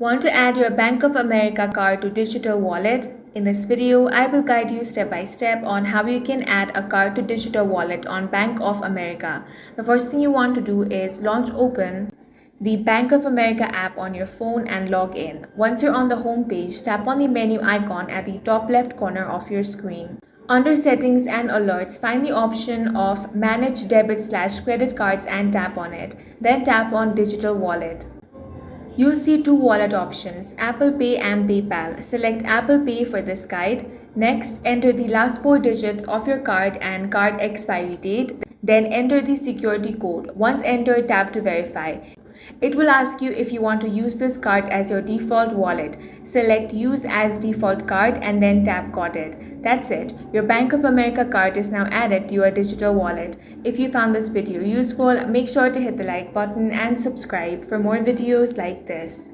Want to add your Bank of America card to digital wallet? In this video, I will guide you step by step on how you can add a card to digital wallet on Bank of America. The first thing you want to do is open the Bank of America app on your phone and log in. Once you're on the home page, tap on the menu icon at the top left corner of your screen. Under Settings and Alerts, find the option of Manage Debit/Credit Cards and tap on it. Then tap on Digital Wallet. You'll see two wallet options, Apple Pay and PayPal. Select Apple Pay for this guide. Next, enter the last four digits of your card and card expiry date. Then enter the security code. Once entered, tap to verify. It will ask you if you want to use this card as your default wallet. Select Use as Default Card and then tap Got it. That's it. Your Bank of America card is now added to your digital wallet. If you found this video useful, make sure to hit the like button and subscribe for more videos like this.